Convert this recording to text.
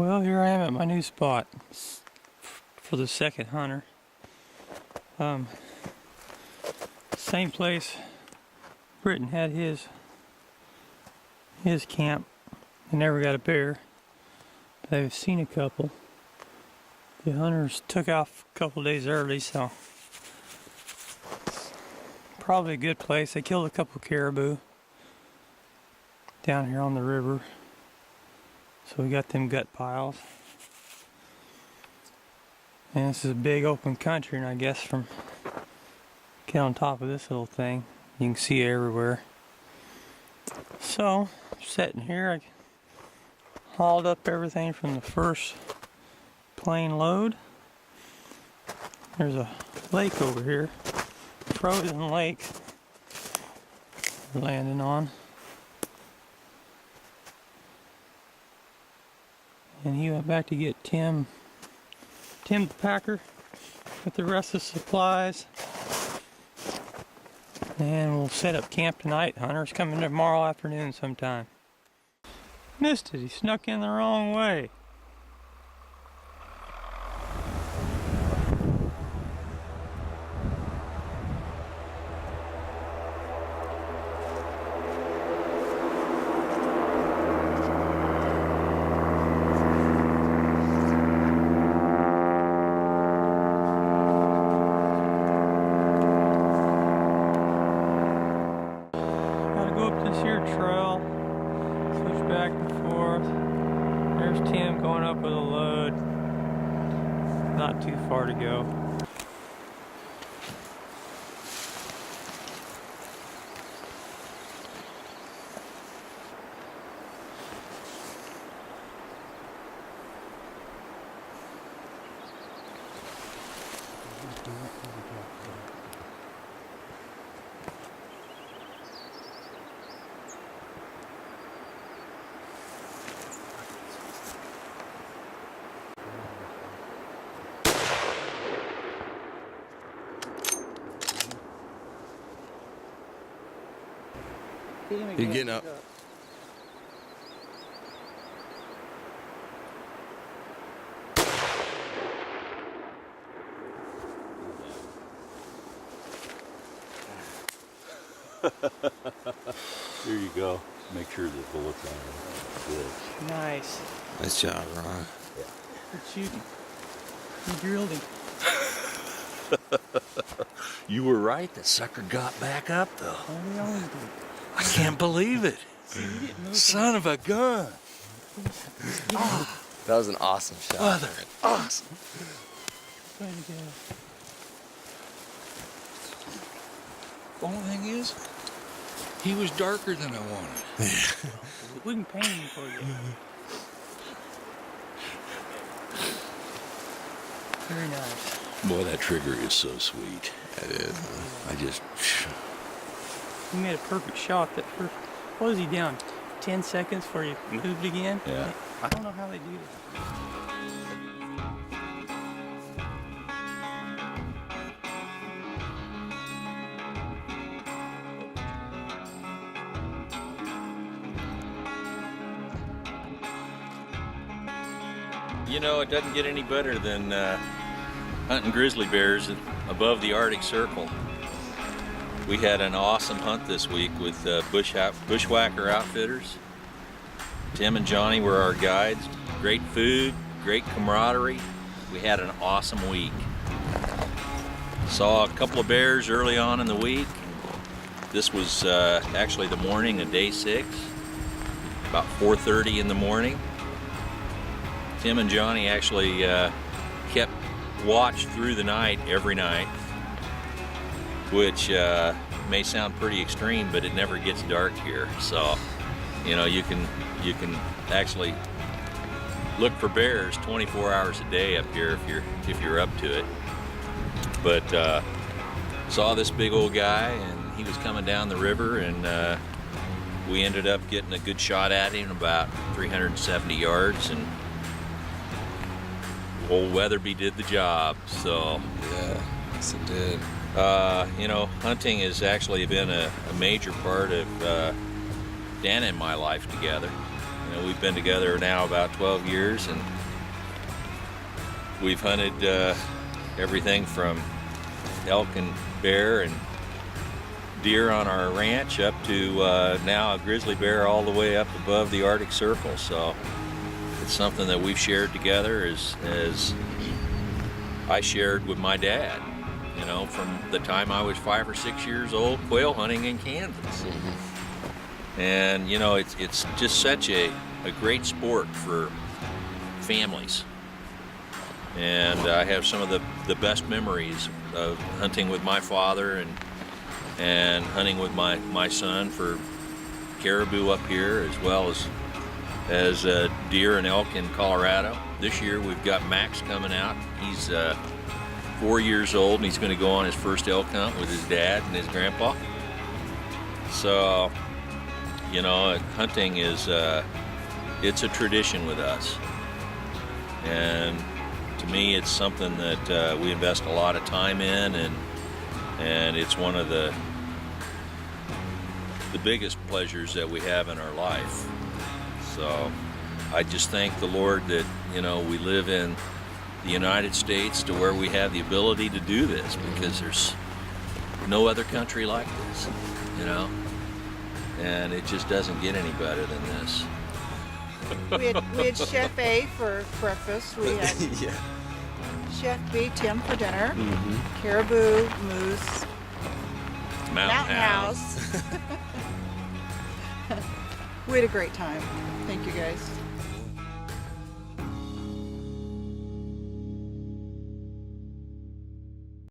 Well, here I am at my new spot for the second hunter. Same place Britton had his camp. They never got a bear. They've seen a couple. The hunters took off a couple days early, so probably a good place. They killed a couple caribou down here on the river. So we got them gut piles. And this is a big open country, and I guess from get on top of this little thing, you can see it everywhere. So, sitting here, I hauled up everything from the first plane load. There's a lake over here, frozen lake we're landing on. And he went back to get Tim the packer with the rest of the supplies. And we'll set up camp tonight. Hunter's coming tomorrow afternoon sometime. Missed it, he snuck in the wrong way. Trail, switch back and forth. There's Tim going up with a load. Not too far to go. You're getting up. There you go. Make sure the bullet's on it. Good. Nice. Nice job, Ron. Yeah. Good shooting. You drilled him. You were right. The sucker got back up, though. Oh, they always do. I can't believe it. Son of a gun. Oh, that was an awesome shot. Mother, awesome. Only thing is, he was darker than I wanted. We can paint him for you. Very nice. Boy, that trigger is so sweet. It is. I just... He made a perfect shot that first. What was he down? 10 seconds before he moved again? Yeah. I don't know how they do that. You know, it doesn't get any better than hunting grizzly bears above the Arctic Circle. We had an awesome hunt this week with Bushwhacker Outfitters. Tim and Johnny were our guides. Great food, great camaraderie. We had an awesome week. Saw a couple of bears early on in the week. This was actually the morning of day 6, about 4:30 in the morning. Tim and Johnny actually kept watch through the night every night, which may sound pretty extreme, but it never gets dark here. So, you know, you can actually look for bears 24 hours a day up here if you're up to it. But saw this big old guy, and he was coming down the river, and we ended up getting a good shot at him about 370 yards, and old Weatherby did the job. So yeah, yes it did. You know, hunting has actually been a major part of Dan and my life together. we've been together now about 12 years, and we've hunted everything from elk and bear and deer on our ranch up to now a grizzly bear all the way up above the Arctic Circle. So it's something that we've shared together as I shared with my dad, from the time I was 5 or 6 years old, quail hunting in Kansas. And it's just such a great sport for families. And I have some of the best memories of hunting with my father and hunting with my son for caribou up here, as well as deer and elk in Colorado. This year we've got Max coming out. He's 4 years old, and he's going to go on his first elk hunt with his dad and his grandpa. So, hunting is it's a tradition with us, and to me it's something that we invest a lot of time in, and it's one of the biggest pleasures that we have in our life. So I just thank the Lord that we live in the United States to where we have the ability to do this, because there's no other country like this, and it just doesn't get any better than this. We had Chef A for breakfast. We had Yeah. Chef B, Tim for dinner. Caribou, moose, Mountain House. We had a great time. Thank you guys.